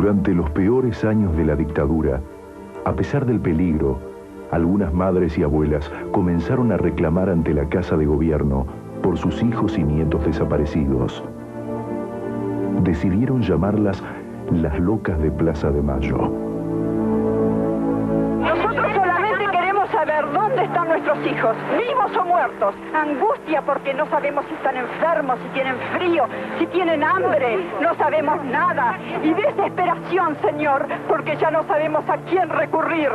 Durante los peores años de la dictadura, a pesar del peligro, algunas madres y abuelas comenzaron a reclamar ante la Casa de Gobierno por sus hijos y nietos desaparecidos. Decidieron llamarlas las locas de Plaza de Mayo. Nosotros solamente queremos saber dónde están nuestros hijos, vivos o muertos. Angustia porque no sabemos si están enfermos, si tienen frío, si tienen hambre, no sabemos nada. Y desesperación, Señor, porque ya no sabemos a quién recurrir.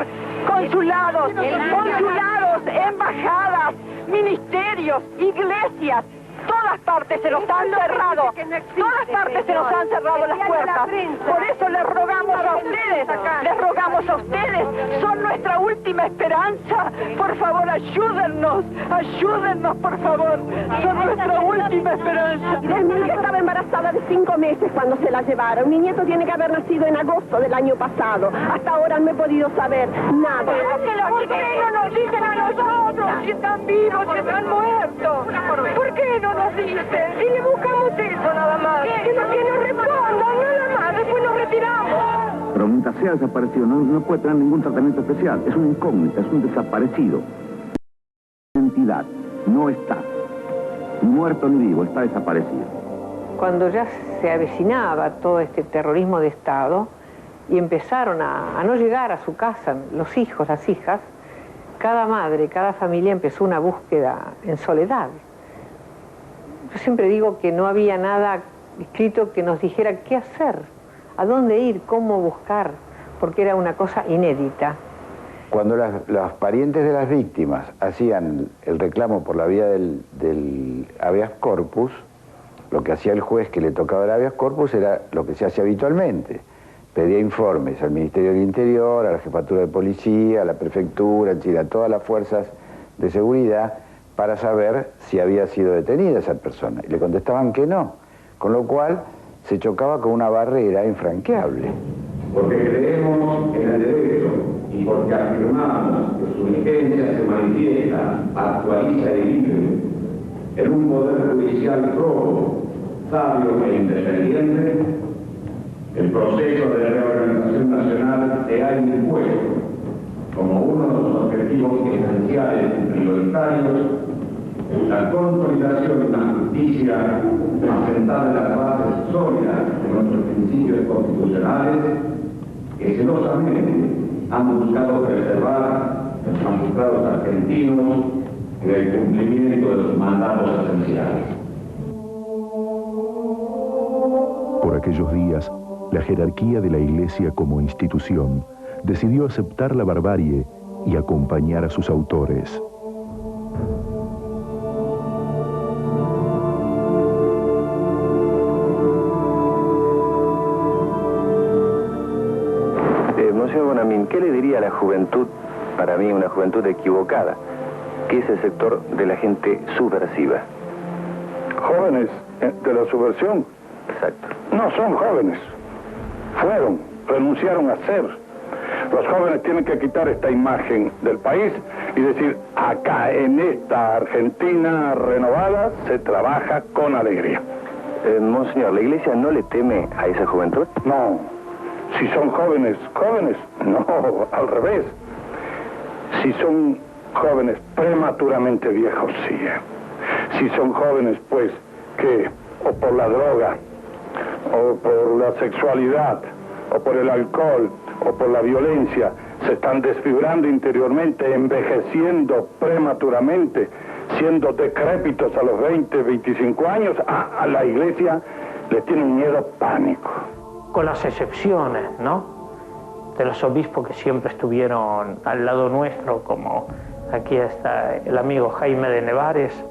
Consulados, embajadas, ministerios, iglesias. Todas partes se nos han cerrado, todas partes se nos han cerrado las puertas. Por eso les rogamos a ustedes, son nuestra última esperanza. Por favor, ayúdennos, por favor, son nuestra última esperanza. Mi hija estaba embarazada de 5 meses cuando se la llevaron. Mi nieto tiene que haber nacido en agosto del año pasado. Hasta ahora no he podido saber nada. ¿Por qué no nos dicen a nosotros si están vivos, si están muertos? ¿Por qué no nos dicen? Y le buscamos eso nada más. Que nos respondan, nada más, después nos retiramos. Pero mientras sea desaparecido, no puede tener ningún tratamiento especial. Es una incógnita, es un desaparecido. Identidad, no está. Ni muerto ni vivo, está desaparecido. Cuando ya se avecinaba todo este terrorismo de Estado y empezaron a no llegar a su casa los hijos, las hijas, cada madre, cada familia empezó una búsqueda en soledad. Yo siempre digo que no había nada escrito que nos dijera qué hacer, a dónde ir, cómo buscar, porque era una cosa inédita. Cuando los parientes de las víctimas hacían el reclamo por la vía del habeas corpus, lo que hacía el juez que le tocaba el habeas corpus era lo que se hace habitualmente. Pedía informes al Ministerio del Interior, a la Jefatura de Policía, a la Prefectura, en Chile, a todas las fuerzas de seguridad, para saber si había sido detenida esa persona. Y le contestaban que no, con lo cual se chocaba con una barrera infranqueable. Porque creemos en el derecho y porque afirmamos que su vigencia se manifiesta, actualiza y libre en un poder judicial rojo, sabio e independiente, el proceso de reorganización nacional se ha impuesto como uno de los objetivos esenciales y prioritarios la consolidación de una justicia asentada en las bases sólidas de nuestros principios constitucionales que celosamente han buscado preservar los magistrados argentinos en el cumplimiento de sus mandatos esenciales. Por aquellos días, la jerarquía de la Iglesia como institución decidió aceptar la barbarie y acompañar a sus autores. Monseñor Bonamín, ¿qué le diría a la juventud, para mí una juventud equivocada, que es el sector de la gente subversiva? Jóvenes de la subversión. Exacto. No son jóvenes. Fueron, renunciaron a ser. Los jóvenes tienen que quitar esta imagen del país y decir, acá en esta Argentina renovada se trabaja con alegría. Monseñor, ¿la Iglesia no le teme a esa juventud? No. Si son jóvenes, no, al revés. Si son jóvenes prematuramente viejos, sí. Si son jóvenes, pues, que o por la droga, o por la sexualidad, o por el alcohol, o por la violencia, se están desfibrando interiormente, envejeciendo prematuramente, siendo decrépitos a los 20, 25 años, a la Iglesia le tiene un miedo pánico. Con las excepciones, ¿no?, de los obispos que siempre estuvieron al lado nuestro, como aquí está el amigo Jaime de Nevares,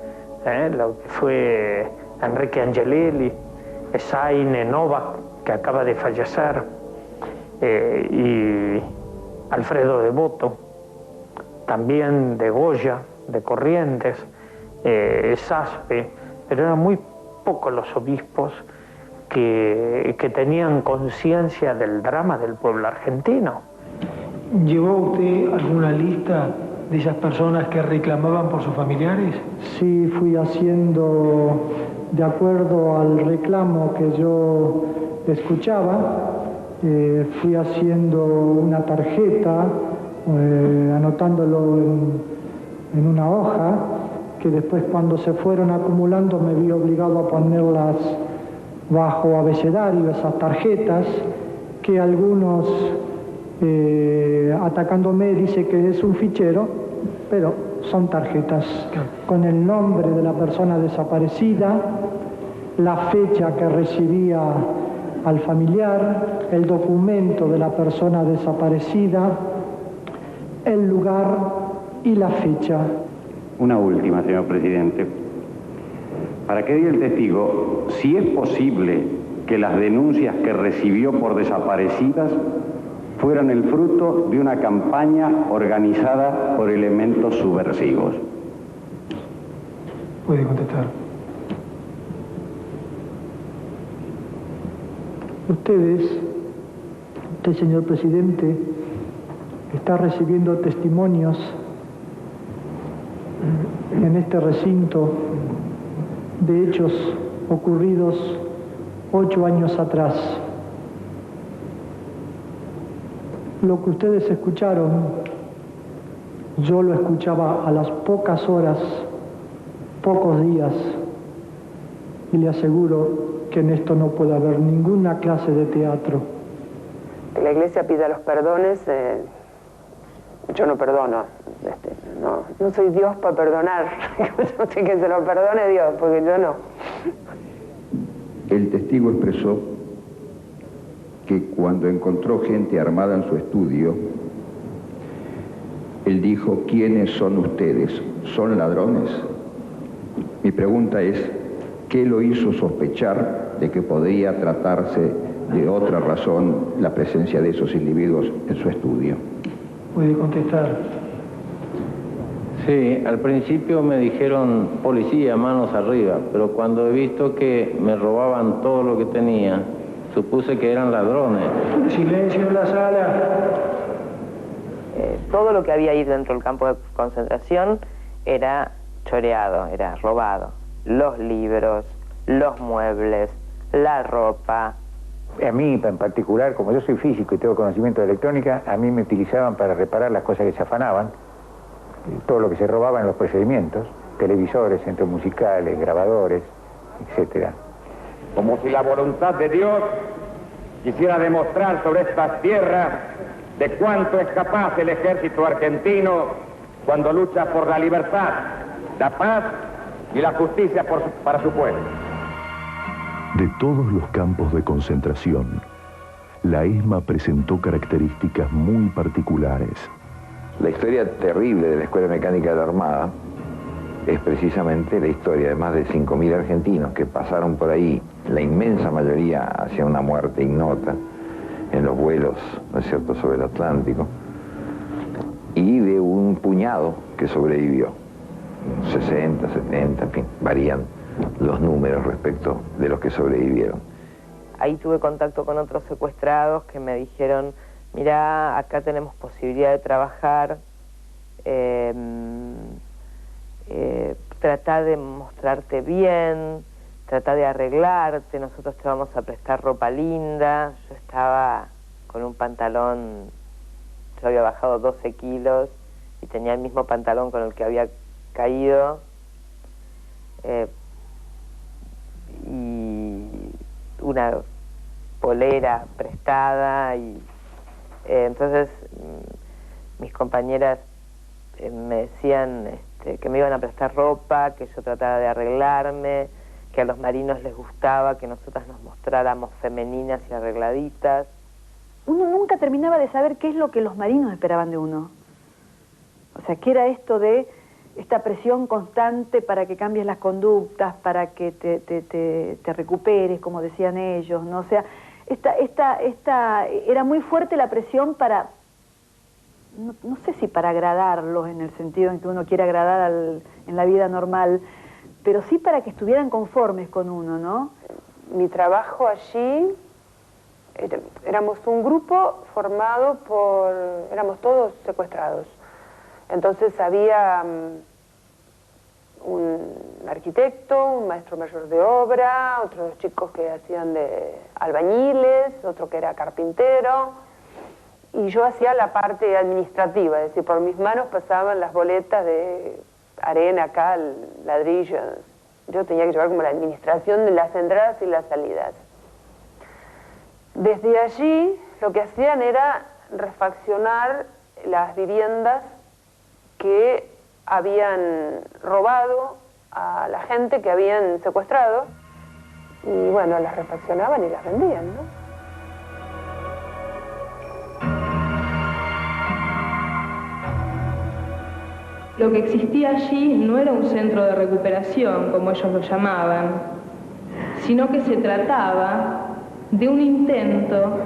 lo que fue Enrique Angelelli, Esaine Novak, que acaba de fallecer, y Alfredo Devoto, también de Goya, de Corrientes, Saspe, pero eran muy pocos los obispos que tenían conciencia del drama del pueblo argentino. ¿Llevó usted alguna lista de esas personas que reclamaban por sus familiares? Sí, fui haciendo de acuerdo al reclamo que yo escuchaba, fui haciendo una tarjeta, anotándolo en una hoja, que después cuando se fueron acumulando me vi obligado a ponerlas bajo abecedario, esas tarjetas, que algunos atacándome dice que es un fichero, pero son tarjetas con el nombre de la persona desaparecida, la fecha que recibía al familiar, el documento de la persona desaparecida, el lugar y la fecha. Una última, señor presidente. Para que diga el testigo, si es posible que las denuncias que recibió por desaparecidas fueran el fruto de una campaña organizada por elementos subversivos. Puede contestar. Usted, señor presidente, está recibiendo testimonios en este recinto de hechos ocurridos 8 años atrás. Lo que ustedes escucharon, yo lo escuchaba a las pocas horas, pocos días, y le aseguro que en esto no puede haber ninguna clase de teatro. La Iglesia pide los perdones, yo no perdono, no soy Dios para perdonar, yo sé que se lo perdone Dios, porque yo no. El testigo expresó que cuando encontró gente armada en su estudio, él dijo: ¿quiénes son ustedes? ¿Son ladrones? Mi pregunta es, ¿qué lo hizo sospechar de que podría tratarse de otra razón la presencia de esos individuos en su estudio? ¿Puede contestar? Sí, al principio me dijeron policía, manos arriba, pero cuando he visto que me robaban todo lo que tenía, supuse que eran ladrones. Silencio en la sala. Todo lo que había ahí dentro del campo de concentración era choreado, era robado. Los libros, los muebles, la ropa. A mí en particular, como yo soy físico y tengo conocimiento de electrónica, a mí me utilizaban para reparar las cosas que se afanaban, todo lo que se robaba en los procedimientos, televisores, centros musicales, grabadores, etc. Como si la voluntad de Dios quisiera demostrar sobre estas tierras de cuánto es capaz el ejército argentino cuando lucha por la libertad, la paz y la justicia para su pueblo. De todos los campos de concentración, la ESMA presentó características muy particulares. La historia terrible de la Escuela Mecánica de la Armada es precisamente la historia de más de 5.000 argentinos que pasaron por ahí, la inmensa mayoría hacia una muerte ignota en los vuelos, ¿no es cierto?, sobre el Atlántico, y de un puñado que sobrevivió, 60, 70, en fin, varían los números respecto de los que sobrevivieron. Ahí tuve contacto con otros secuestrados que me dijeron: mirá, acá tenemos posibilidad de trabajar, trata de mostrarte bien, trata de arreglarte, nosotros te vamos a prestar ropa linda. Yo estaba con un pantalón, yo había bajado 12 kilos y tenía el mismo pantalón con el que había caído, y una polera prestada, y entonces mis compañeras me decían que me iban a prestar ropa, que yo tratara de arreglarme, que a los marinos les gustaba que nosotras nos mostráramos femeninas y arregladitas. Uno nunca terminaba de saber qué es lo que los marinos esperaban de uno. O sea, qué era esto de esta presión constante para que cambies las conductas, para que te recuperes, como decían ellos, ¿no? O sea, era muy fuerte la presión para, no sé si para agradarlos en el sentido en que uno quiere agradar en la vida normal, pero sí para que estuvieran conformes con uno, ¿no? Mi trabajo allí, éramos un grupo formado éramos todos secuestrados. Entonces había un arquitecto, un maestro mayor de obra, otros chicos que hacían de albañiles, otro que era carpintero, y yo hacía la parte administrativa, es decir, por mis manos pasaban las boletas de arena, cal, ladrillos. Yo tenía que llevar como la administración de las entradas y las salidas. Desde allí lo que hacían era refaccionar las viviendas que habían robado a la gente que habían secuestrado, y bueno, las refaccionaban y las vendían, ¿no? Lo que existía allí no era un centro de recuperación, como ellos lo llamaban, sino que se trataba de un intento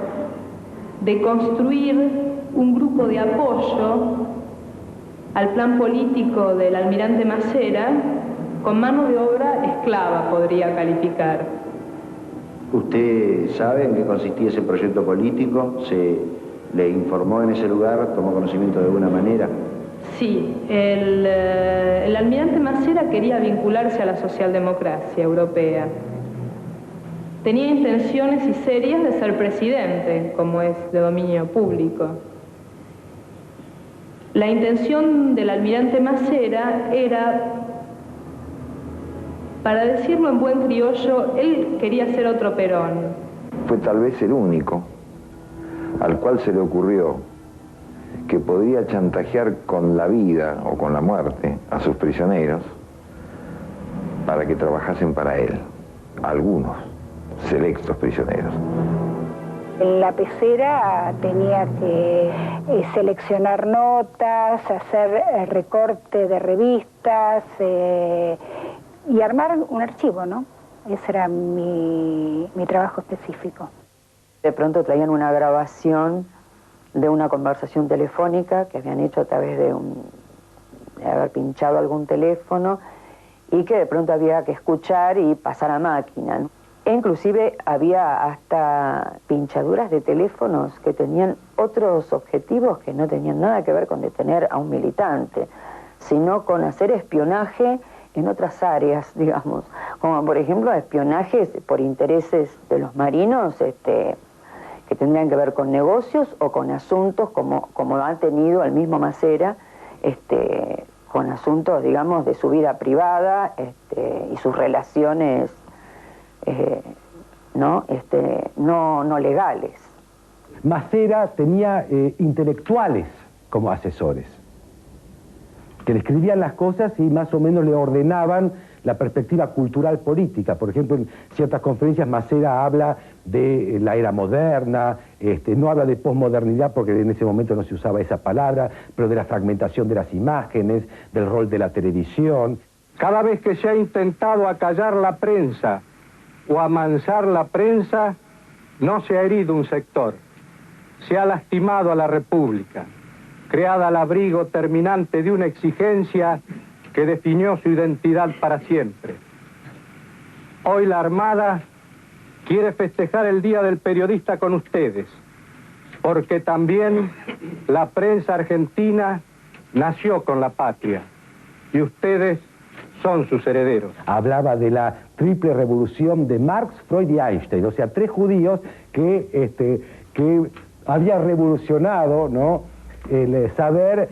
de construir un grupo de apoyo al plan político del almirante Masera con mano de obra esclava, podría calificar. ¿Usted sabe en qué consistía ese proyecto político? ¿Se le informó en ese lugar? ¿Tomó conocimiento de alguna manera? Sí, el almirante Masera quería vincularse a la socialdemocracia europea. Tenía intenciones y serias de ser presidente, como es de dominio público. La intención del almirante Masera era, para decirlo en buen criollo, él quería ser otro Perón. Fue tal vez el único al cual se le ocurrió que podría chantajear con la vida o con la muerte a sus prisioneros para que trabajasen para él, algunos selectos prisioneros. La pecera tenía que seleccionar notas, hacer recorte de revistas y armar un archivo, ¿no? Ese era mi trabajo específico. De pronto traían una grabación de una conversación telefónica que habían hecho a través de haber pinchado algún teléfono y que de pronto había que escuchar y pasar a máquina, ¿no? E inclusive había hasta pinchaduras de teléfonos que tenían otros objetivos que no tenían nada que ver con detener a un militante, sino con hacer espionaje en otras áreas, digamos, como por ejemplo espionajes por intereses de los marinos, que tendrían que ver con negocios o con asuntos como ha tenido el mismo Masera, con asuntos, digamos, de su vida privada y sus relaciones no legales. Masera tenía intelectuales como asesores, que le escribían las cosas y más o menos le ordenaban la perspectiva cultural política. Por ejemplo, en ciertas conferencias Masera habla de la era moderna, no habla de posmodernidad porque en ese momento no se usaba esa palabra, pero de la fragmentación de las imágenes, del rol de la televisión. Cada vez que se ha intentado acallar la prensa o amansar la prensa, no se ha herido un sector, se ha lastimado a la República, creada al abrigo terminante de una exigencia que definió su identidad para siempre. Hoy la Armada quiere festejar el Día del Periodista con ustedes, porque también la prensa argentina nació con la patria y ustedes son sus herederos. Hablaba de la triple revolución de Marx, Freud y Einstein, o sea, tres judíos que había revolucionado, ¿no?, el saber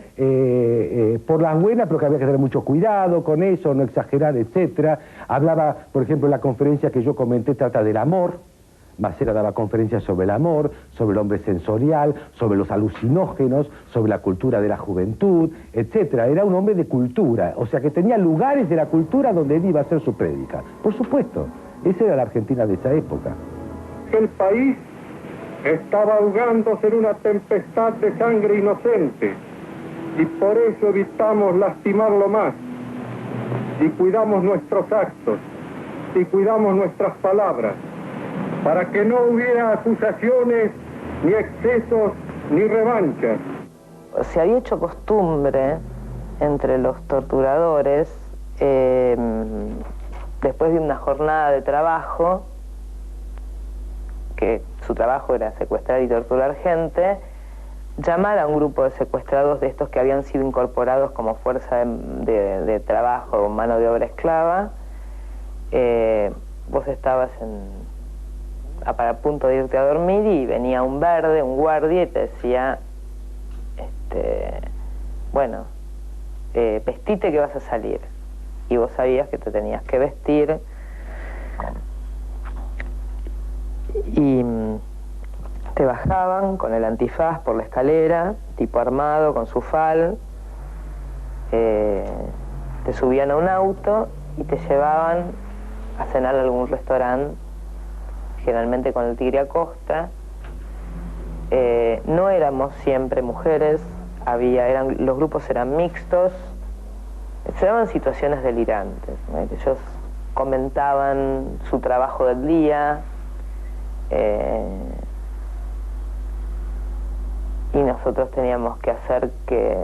por las buenas, pero que había que tener mucho cuidado con eso, no exagerar, etcétera. Hablaba, por ejemplo, en la conferencia que yo comenté, trata del amor. Masera daba conferencias sobre el amor, sobre el hombre sensorial, sobre los alucinógenos, sobre la cultura de la juventud, etcétera. Era un hombre de cultura, o sea que tenía lugares de la cultura donde él iba a hacer su prédica. Por supuesto, esa era la Argentina de esa época. El país estaba ahogándose en una tempestad de sangre inocente y por eso evitamos lastimarlo más y cuidamos nuestros actos y cuidamos nuestras palabras para que no hubiera acusaciones, ni excesos, ni revanchas. Se había hecho costumbre entre los torturadores, después de una jornada de trabajo, que su trabajo era secuestrar y torturar gente, llamar a un grupo de secuestrados de estos que habían sido incorporados como fuerza de trabajo, mano de obra esclava. Vos estabas a punto de irte a dormir y venía un verde, un guardia, y te decía, bueno, vestite que vas a salir. Y vos sabías que te tenías que vestir. Y te bajaban con el antifaz por la escalera, tipo armado, con su fal, te subían a un auto y te llevaban a cenar a algún restaurante, generalmente con el Tigre Acosta. No éramos siempre mujeres, los grupos eran mixtos, se daban situaciones delirantes, ¿no? Ellos comentaban su trabajo del día, y nosotros teníamos que hacer que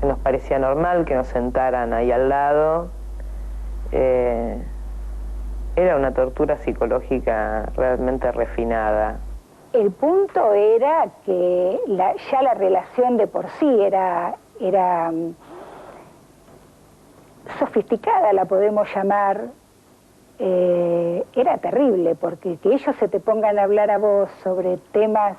nos parecía normal que nos sentaran ahí al lado. Era una tortura psicológica realmente refinada. El punto era que ya la relación de por sí era sofisticada, la podemos llamar. Era terrible, porque que ellos se te pongan a hablar a vos sobre temas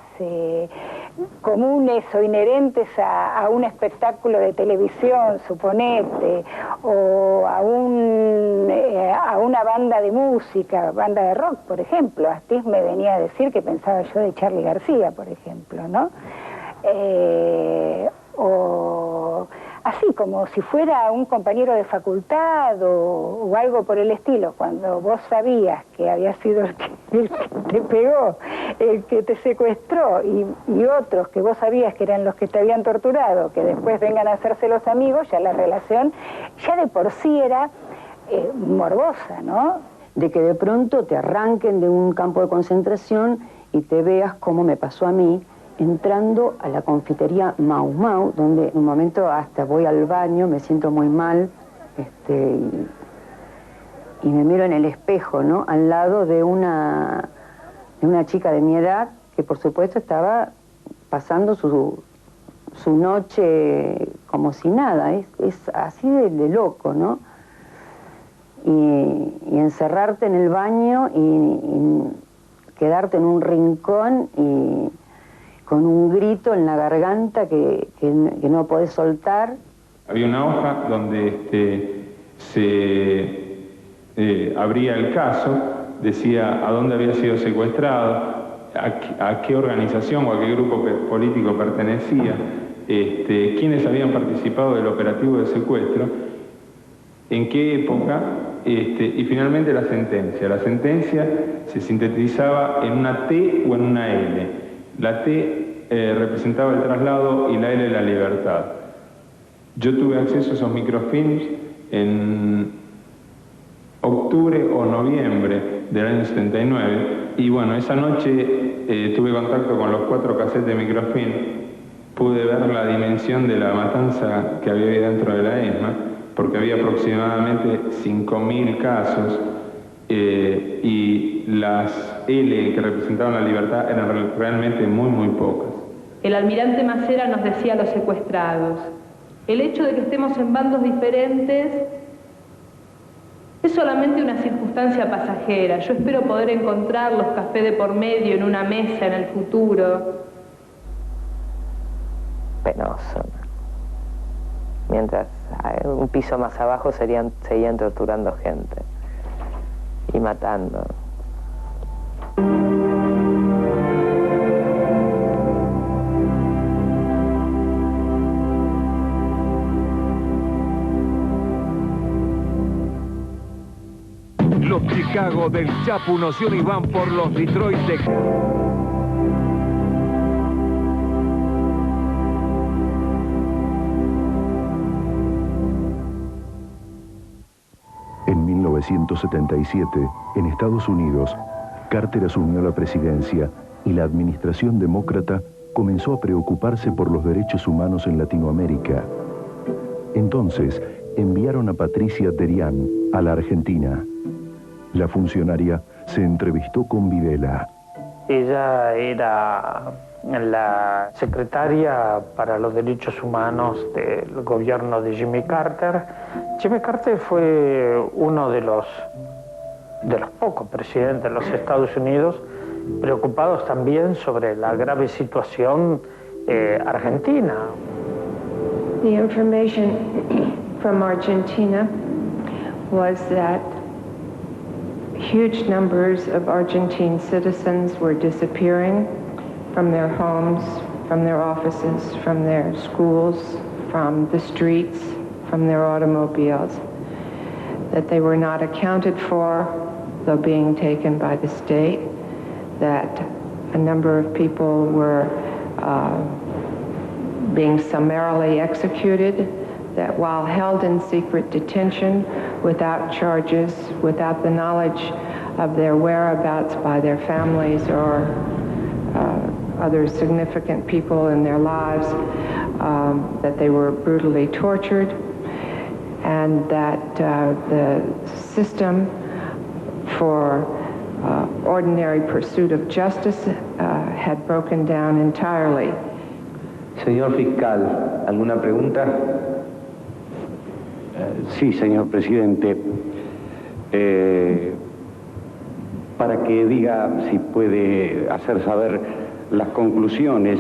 comunes o inherentes a un espectáculo de televisión, suponete, o a una banda de música, banda de rock, por ejemplo. Astiz me venía a decir que pensaba yo de Charly García, por ejemplo, ¿no? O así como si fuera un compañero de facultad o algo por el estilo, cuando vos sabías que había sido el que te pegó, el que te secuestró, y otros que vos sabías que eran los que te habían torturado, que después vengan a hacerse los amigos, ya la relación ya de por sí era morbosa, ¿no? De que de pronto te arranquen de un campo de concentración y te veas, como me pasó a mí, entrando a la confitería Mau Mau, donde en un momento hasta voy al baño, me siento muy mal, y me miro en el espejo, ¿no? Al lado de una chica de mi edad, que por supuesto estaba pasando su noche como si nada, es así de loco, ¿no? Y encerrarte en el baño y quedarte en un rincón y con un grito en la garganta que no podés soltar. Había una hoja donde se abría el caso, decía a dónde había sido secuestrado, a qué organización o a qué grupo político pertenecía, quiénes habían participado del operativo de secuestro, en qué época, y finalmente la sentencia. La sentencia se sintetizaba en una T o en una L. La T representaba el traslado y la L la libertad. Yo tuve acceso a esos microfilms en octubre o noviembre del año 79 y bueno, esa noche tuve contacto con los 4 cassettes de microfilm, pude ver la dimensión de la matanza que había ahí dentro de la ESMA, porque había aproximadamente 5.000 casos y las L que representaban la libertad eran realmente muy, muy pocas. El almirante Macera nos decía a los secuestrados: el hecho de que estemos en bandos diferentes es solamente una circunstancia pasajera. Yo espero poder encontrarlos café de por medio en una mesa en el futuro. Penoso. Mientras un piso más abajo seguían torturando gente y matando. Los Chicago del Chapu Noción y van por los Detroit de... En 1977, en Estados Unidos, Carter asumió la presidencia y la administración demócrata comenzó a preocuparse por los derechos humanos en Latinoamérica. Entonces, enviaron a Patricia Terian a la Argentina. La funcionaria se entrevistó con Videla. Ella era la secretaria para los derechos humanos del gobierno de Jimmy Carter. Jimmy Carter fue uno de los pocos presidentes de los Estados Unidos preocupados también sobre la grave situación argentina. The information from Argentina was that huge numbers of Argentine citizens were disappearing from their homes, from their offices, from their schools, from the streets, from their automobiles, that they were not accounted for, though being taken by the state, that a number of people were being summarily executed, that while held in secret detention without charges, without the knowledge of their whereabouts by their families or other significant people in their lives, that they were brutally tortured, and that the system for ordinary pursuit of justice had broken down entirely. Señor fiscal, ¿alguna pregunta? Sí, señor presidente. Para que diga si puede hacer saber las conclusiones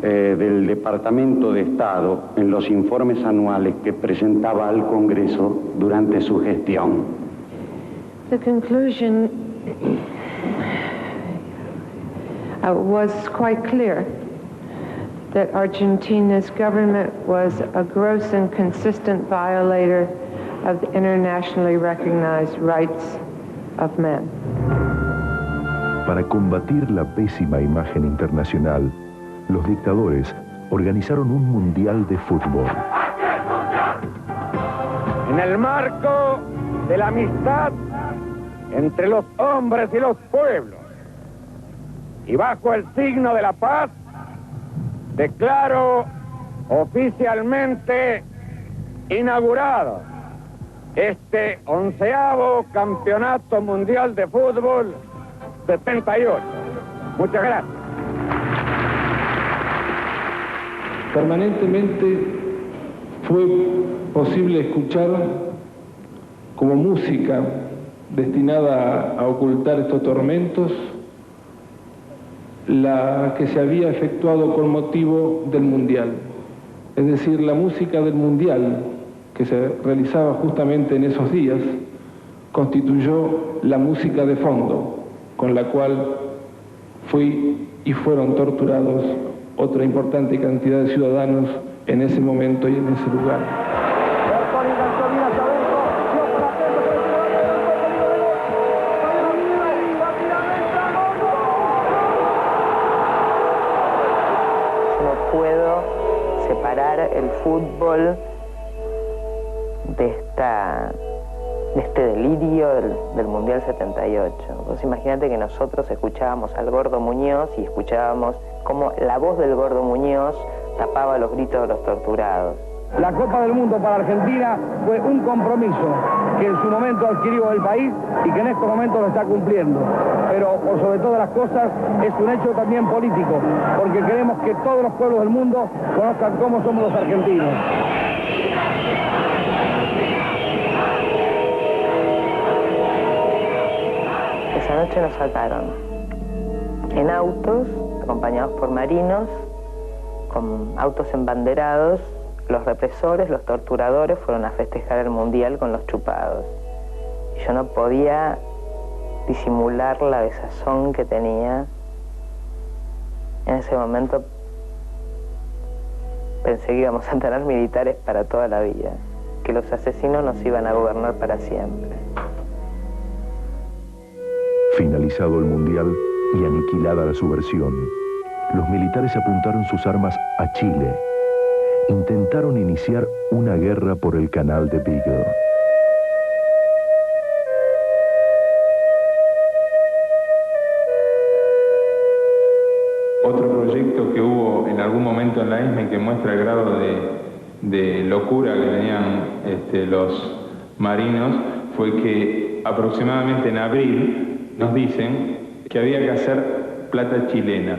del Departamento de Estado en los informes anuales que presentaba al Congreso durante su gestión. The conclusion was quite clear that Argentina's government was a gross and consistent violator of the internationally recognized rights of men. Para combatir la pésima imagen internacional, los dictadores organizaron un mundial de fútbol. En el marco de la amistad entre los hombres y los pueblos, y bajo el signo de la paz, declaro oficialmente inaugurado este 11º Campeonato Mundial de Fútbol 78. Muchas gracias. Permanentemente fue posible escuchar como música destinada a ocultar estos tormentos la que se había efectuado con motivo del Mundial, es decir, la música del Mundial que se realizaba justamente en esos días constituyó la música de fondo con la cual fueron torturados otra importante cantidad de ciudadanos en ese momento y en ese lugar. El fútbol de este delirio del Mundial 78. Vos imaginate que nosotros escuchábamos al Gordo Muñoz y escuchábamos cómo la voz del Gordo Muñoz tapaba los gritos de los torturados. La Copa del Mundo para Argentina fue un compromiso que en su momento adquirió el país y que en estos momentos lo está cumpliendo. Pero por sobre todas las cosas es un hecho también político, porque queremos que todos los pueblos del mundo conozcan cómo somos los argentinos. Esa noche nos sacaron en autos, acompañados por marinos, con autos embanderados. Los represores, los torturadores fueron a festejar el Mundial con los chupados. Y yo no podía disimular la desazón que tenía. En ese momento pensé que íbamos a tener militares para toda la vida, que los asesinos nos iban a gobernar para siempre. Finalizado el Mundial y aniquilada la subversión, los militares apuntaron sus armas a Chile. Intentaron iniciar una guerra por el canal de Beagle. Otro proyecto que hubo en algún momento en la isla y que muestra el grado de locura que tenían los marinos fue que aproximadamente en abril nos dicen que había que hacer plata chilena.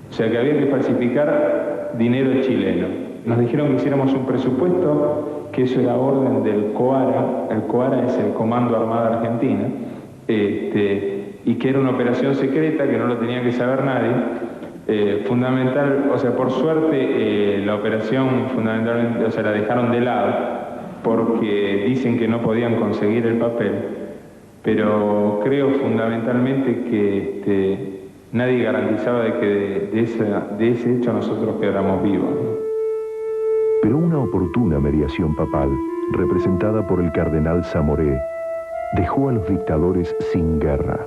O sea que había que falsificar dinero chileno. Nos dijeron que hiciéramos un presupuesto, que eso era orden del COARA. El COARA es el Comando Armada Argentina, y que era una operación secreta que no lo tenía que saber nadie. Fundamental, o sea, por suerte la operación fundamentalmente, o sea, la dejaron de lado porque dicen que no podían conseguir el papel, pero creo fundamentalmente que nadie garantizaba de que de ese hecho nosotros quedáramos vivos. Pero una oportuna mediación papal, representada por el cardenal Zamoré, dejó a los dictadores sin guerra.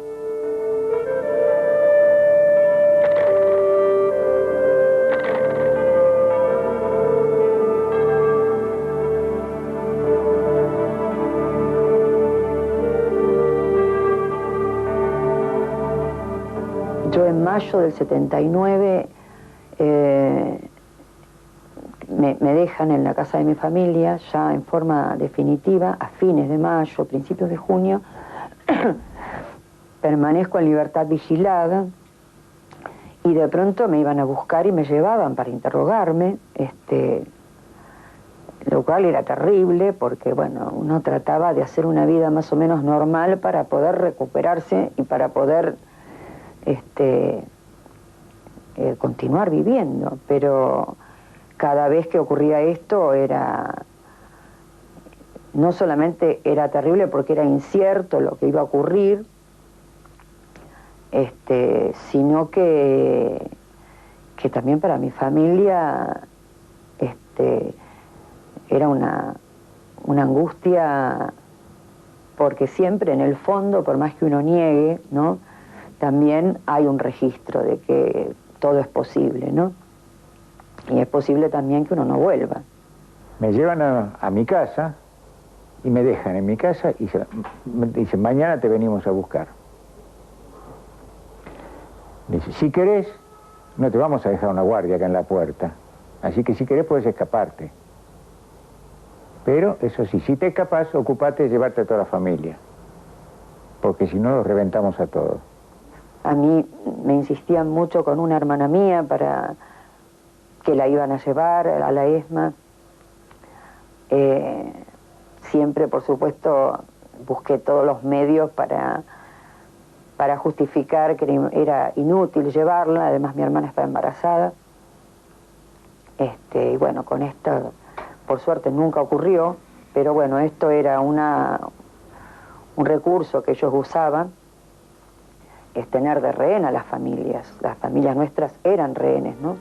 Yo en mayo del 79 me dejan en la casa de mi familia, ya en forma definitiva, a fines de mayo, principios de junio. Permanezco en libertad vigilada y de pronto me iban a buscar y me llevaban para interrogarme, lo cual era terrible porque, bueno, uno trataba de hacer una vida más o menos normal para poder recuperarse y para poder continuar viviendo, pero cada vez que ocurría esto no solamente era terrible porque era incierto lo que iba a ocurrir, sino que también para mi familia era una angustia, porque siempre en el fondo, por más que uno niegue, ¿no?, también hay un registro de que todo es posible, ¿no? Y es posible también que uno no vuelva. Me llevan a mi casa y me dejan en mi casa y me dicen, mañana te venimos a buscar. Dice, si querés, no te vamos a dejar una guardia acá en la puerta. Así que si querés puedes escaparte. Pero, eso sí, si te escapas, ocupate de llevarte a toda la familia. Porque si no, los reventamos a todos. A mí me insistían mucho con una hermana mía para que la iban a llevar a la ESMA. Siempre, por supuesto, busqué todos los medios para justificar que era inútil llevarla. Además, mi hermana estaba embarazada. Y bueno, con esto, por suerte, nunca ocurrió. Pero bueno, esto era un recurso que ellos usaban, es tener de rehén a las familias. Las familias nuestras eran rehenes, ¿no?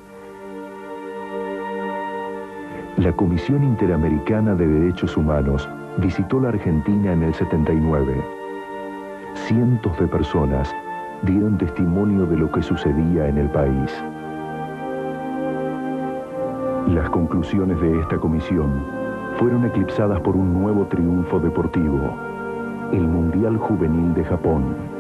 La Comisión Interamericana de Derechos Humanos visitó la Argentina en el 79. Cientos de personas dieron testimonio de lo que sucedía en el país. Las conclusiones de esta comisión fueron eclipsadas por un nuevo triunfo deportivo, el Mundial Juvenil de Japón.